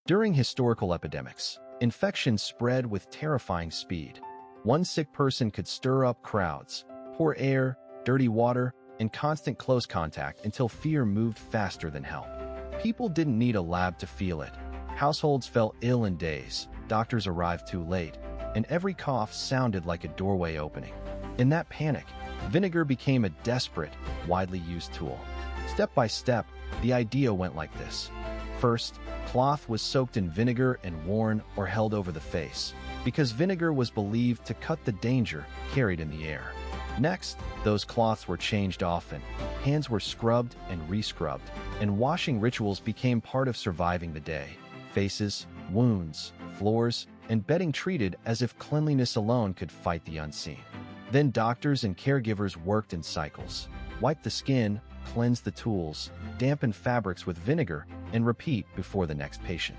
During historical epidemics, infections spread with terrifying speed. One sick person could stir up crowds, poor air, dirty water, and constant close contact until fear moved faster than help. People didn't need a lab to feel it. Households fell ill in days, doctors arrived too late, and every cough sounded like a doorway opening. In that panic, vinegar became a desperate, widely used tool. Step by step, the idea went like this. First, cloth was soaked in vinegar and worn or held over the face, because vinegar was believed to cut the danger carried in the air. Next, those cloths were changed often, hands were scrubbed and re-scrubbed, and washing rituals became part of surviving the day. Faces, wounds, floors, and bedding treated as if cleanliness alone could fight the unseen. Then doctors and caregivers worked in cycles. Wipe the skin, cleanse the tools, dampen fabrics with vinegar, and repeat before the next patient.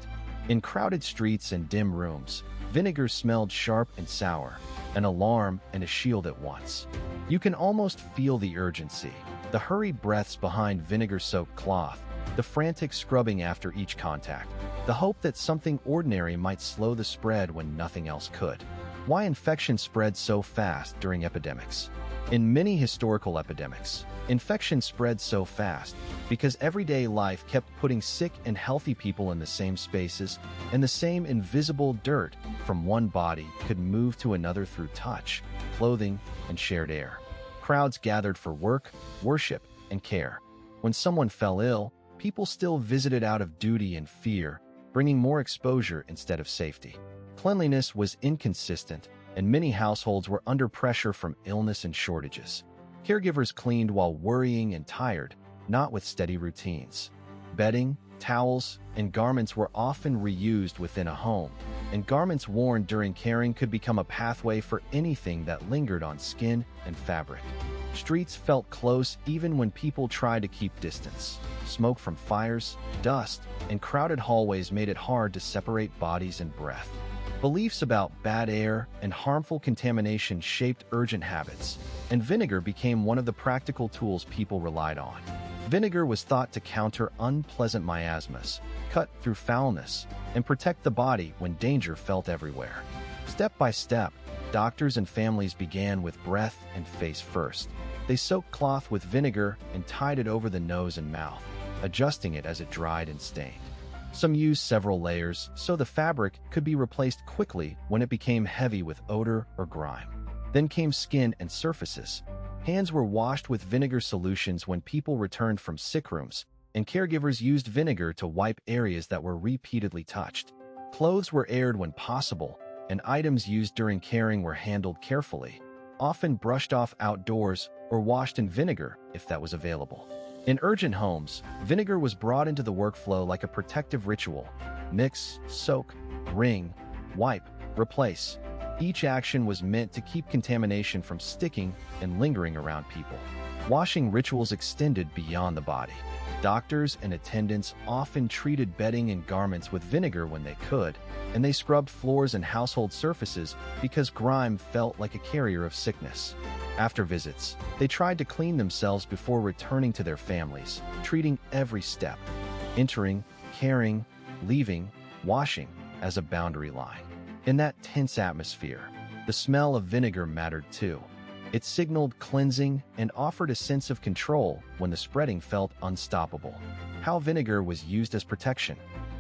In crowded streets and dim rooms, vinegar smelled sharp and sour, an alarm and a shield at once. You can almost feel the urgency, the hurried breaths behind vinegar-soaked cloth, the frantic scrubbing after each contact, the hope that something ordinary might slow the spread when nothing else could. Why infection spread so fast during epidemics? In many historical epidemics, infection spread so fast because everyday life kept putting sick and healthy people in the same spaces, and the same invisible dirt from one body could move to another through touch, clothing, and shared air. Crowds gathered for work, worship, and care. When someone fell ill, people still visited out of duty and fear, bringing more exposure instead of safety. Cleanliness was inconsistent, and many households were under pressure from illness and shortages. Caregivers cleaned while worrying and tired, not with steady routines. Bedding, towels, and garments were often reused within a home, and garments worn during caring could become a pathway for anything that lingered on skin and fabric. Streets felt close even when people tried to keep distance. Smoke from fires, dust, and crowded hallways made it hard to separate bodies and breath. Beliefs about bad air and harmful contamination shaped urgent habits, and vinegar became one of the practical tools people relied on. Vinegar was thought to counter unpleasant miasmas, cut through foulness, and protect the body when danger felt everywhere. Step by step, doctors and families began with breath and face first. They soaked cloth with vinegar and tied it over the nose and mouth, adjusting it as it dried and stained. Some used several layers so the fabric could be replaced quickly when it became heavy with odor or grime. Then came skin and surfaces. Hands were washed with vinegar solutions when people returned from sick rooms, and caregivers used vinegar to wipe areas that were repeatedly touched. Clothes were aired when possible, and items used during caring were handled carefully, often brushed off outdoors or washed in vinegar if that was available. In urgent homes, vinegar was brought into the workflow like a protective ritual. Mix, soak, wring, wipe, replace. Each action was meant to keep contamination from sticking and lingering around people. Washing rituals extended beyond the body. Doctors and attendants often treated bedding and garments with vinegar when they could, and they scrubbed floors and household surfaces because grime felt like a carrier of sickness. After visits, they tried to clean themselves before returning to their families, treating every step, entering, caring, leaving, washing, as a boundary line. In that tense atmosphere, the smell of vinegar mattered too. It signaled cleansing and offered a sense of control when the spreading felt unstoppable. How vinegar was used as protection.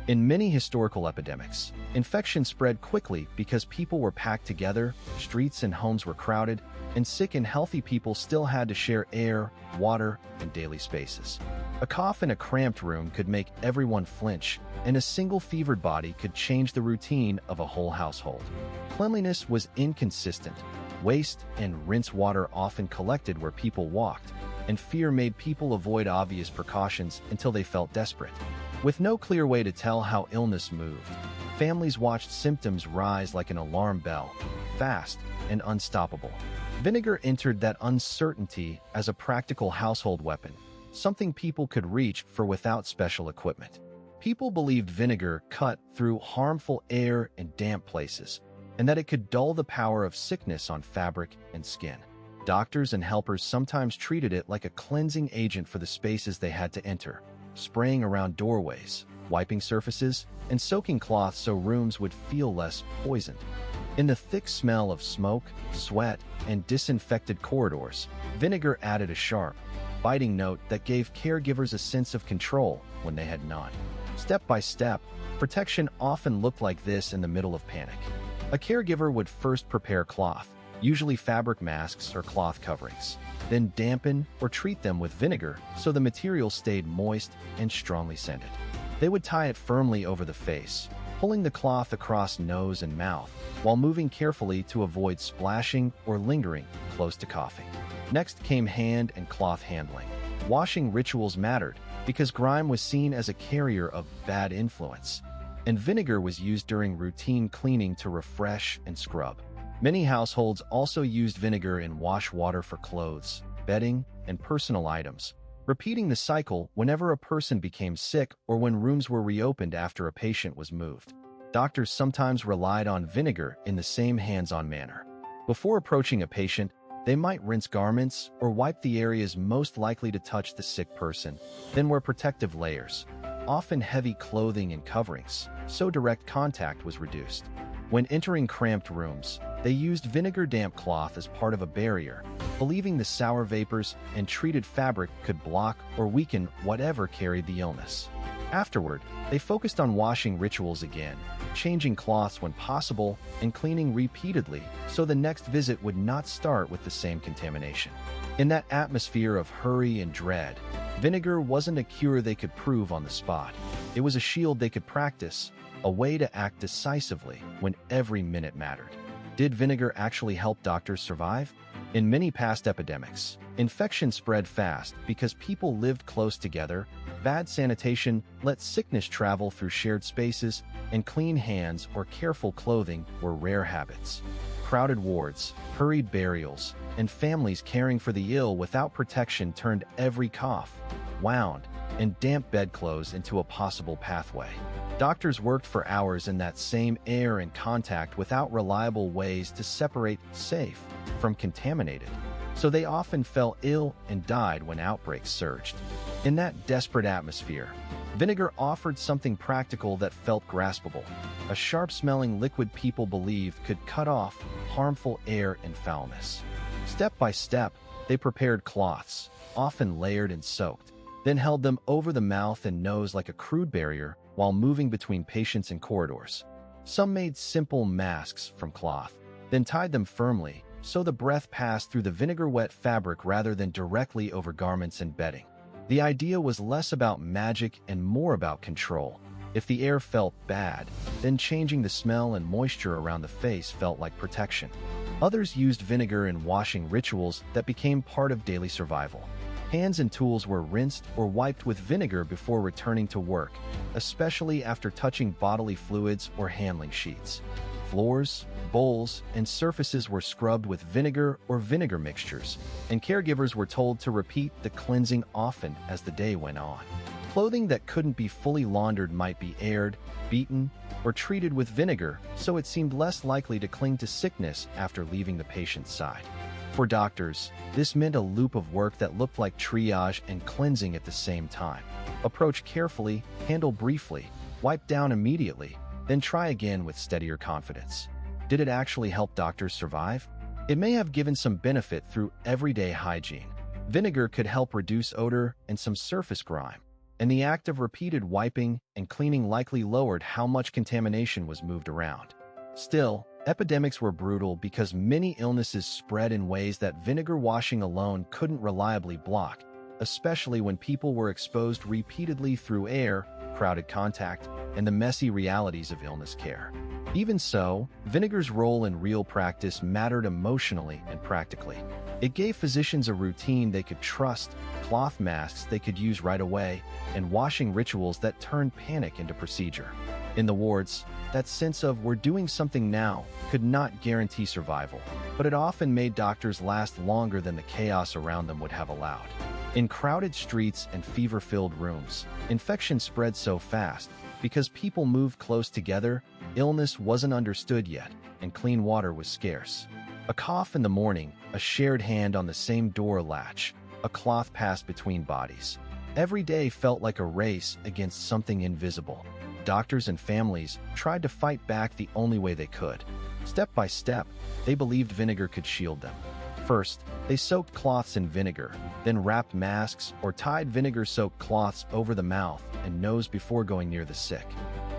In many historical epidemics, infection spread quickly because people were packed together, streets and homes were crowded, and sick and healthy people still had to share air, water, and daily spaces. A cough in a cramped room could make everyone flinch, and a single fevered body could change the routine of a whole household. Cleanliness was inconsistent. Waste and rinse water often collected where people walked, and fear made people avoid obvious precautions until they felt desperate. With no clear way to tell how illness moved, families watched symptoms rise like an alarm bell, fast and unstoppable. Vinegar entered that uncertainty as a practical household weapon, something people could reach for without special equipment. People believed vinegar cut through harmful air and damp places, and that it could dull the power of sickness on fabric and skin. Doctors and helpers sometimes treated it like a cleansing agent for the spaces they had to enter, spraying around doorways, wiping surfaces, and soaking cloths so rooms would feel less poisoned. In the thick smell of smoke, sweat, and disinfected corridors, vinegar added a sharp, biting note that gave caregivers a sense of control when they had none. Step by step, protection often looked like this in the middle of panic. A caregiver would first prepare cloth, usually fabric masks or cloth coverings, then dampen or treat them with vinegar so the material stayed moist and strongly scented. They would tie it firmly over the face, pulling the cloth across nose and mouth, while moving carefully to avoid splashing or lingering close to coughing. Next came hand and cloth handling. Washing rituals mattered because grime was seen as a carrier of bad influence, and vinegar was used during routine cleaning to refresh and scrub. Many households also used vinegar in wash water for clothes, bedding, and personal items, repeating the cycle whenever a person became sick or when rooms were reopened after a patient was moved. Doctors sometimes relied on vinegar in the same hands-on manner. Before approaching a patient, they might rinse garments or wipe the areas most likely to touch the sick person, then wear protective layers, often heavy clothing and coverings, so direct contact was reduced. When entering cramped rooms, they used vinegar-damp cloth as part of a barrier, believing the sour vapors and treated fabric could block or weaken whatever carried the illness. Afterward, they focused on washing rituals again, changing cloths when possible, and cleaning repeatedly so the next visit would not start with the same contamination. In that atmosphere of hurry and dread, vinegar wasn't a cure they could prove on the spot. It was a shield they could practice, a way to act decisively when every minute mattered. Did vinegar actually help doctors survive? In many past epidemics, infection spread fast because people lived close together, bad sanitation let sickness travel through shared spaces, and clean hands or careful clothing were rare habits. Crowded wards, hurried burials, and families caring for the ill without protection turned every cough, wound, and damp bedclothes into a possible pathway. Doctors worked for hours in that same air and contact without reliable ways to separate safe from contaminated, so they often fell ill and died when outbreaks surged. In that desperate atmosphere, vinegar offered something practical that felt graspable, a sharp-smelling liquid people believed could cut off harmful air and foulness. Step by step, they prepared cloths, often layered and soaked, then held them over the mouth and nose like a crude barrier while moving between patients and corridors. Some made simple masks from cloth, then tied them firmly so the breath passed through the vinegar-wet fabric rather than directly over garments and bedding. The idea was less about magic and more about control. If the air felt bad, then changing the smell and moisture around the face felt like protection. Others used vinegar in washing rituals that became part of daily survival. Hands and tools were rinsed or wiped with vinegar before returning to work, especially after touching bodily fluids or handling sheets. Floors, bowls, and surfaces were scrubbed with vinegar or vinegar mixtures, and caregivers were told to repeat the cleansing often as the day went on. Clothing that couldn't be fully laundered might be aired, beaten, or treated with vinegar, so it seemed less likely to cling to sickness after leaving the patient's side. For doctors, this meant a loop of work that looked like triage and cleansing at the same time. Approach carefully, handle briefly, wipe down immediately, then try again with steadier confidence. Did it actually help doctors survive? It may have given some benefit through everyday hygiene. Vinegar could help reduce odor and some surface grime, and the act of repeated wiping and cleaning likely lowered how much contamination was moved around. Still, epidemics were brutal because many illnesses spread in ways that vinegar washing alone couldn't reliably block, especially when people were exposed repeatedly through air, crowded contact, and the messy realities of illness care. Even so, vinegar's role in real practice mattered emotionally and practically. It gave physicians a routine they could trust, cloth masks they could use right away, and washing rituals that turned panic into procedure. In the wards, that sense of "we're doing something now" could not guarantee survival, but it often made doctors last longer than the chaos around them would have allowed. In crowded streets and fever-filled rooms, infection spread so fast because people moved close together, illness wasn't understood yet, and clean water was scarce. A cough in the morning, a shared hand on the same door latch, a cloth passed between bodies. Every day felt like a race against something invisible. Doctors and families tried to fight back the only way they could. Step by step, they believed vinegar could shield them. First, they soaked cloths in vinegar, then wrapped masks or tied vinegar-soaked cloths over the mouth and nose before going near the sick.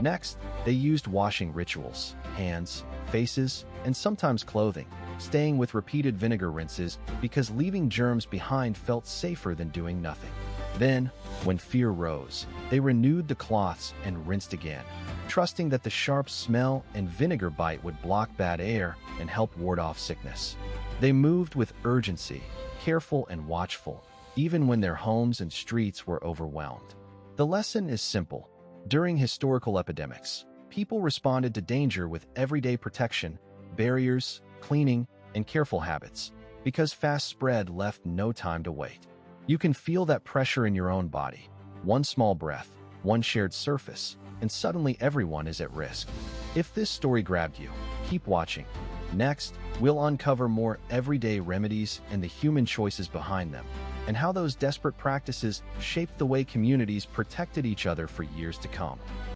Next, they used washing rituals, hands, faces, and sometimes clothing, staying with repeated vinegar rinses because leaving germs behind felt safer than doing nothing. Then, when fear rose, they renewed the cloths and rinsed again, trusting that the sharp smell and vinegar bite would block bad air and help ward off sickness. They moved with urgency, careful and watchful, even when their homes and streets were overwhelmed. The lesson is simple. During historical epidemics, people responded to danger with everyday protection, barriers, cleaning, and careful habits, because fast spread left no time to wait. You can feel that pressure in your own body. One small breath, one shared surface, and suddenly everyone is at risk. If this story grabbed you, keep watching. Next, we'll uncover more everyday remedies and the human choices behind them, and how those desperate practices shaped the way communities protected each other for years to come.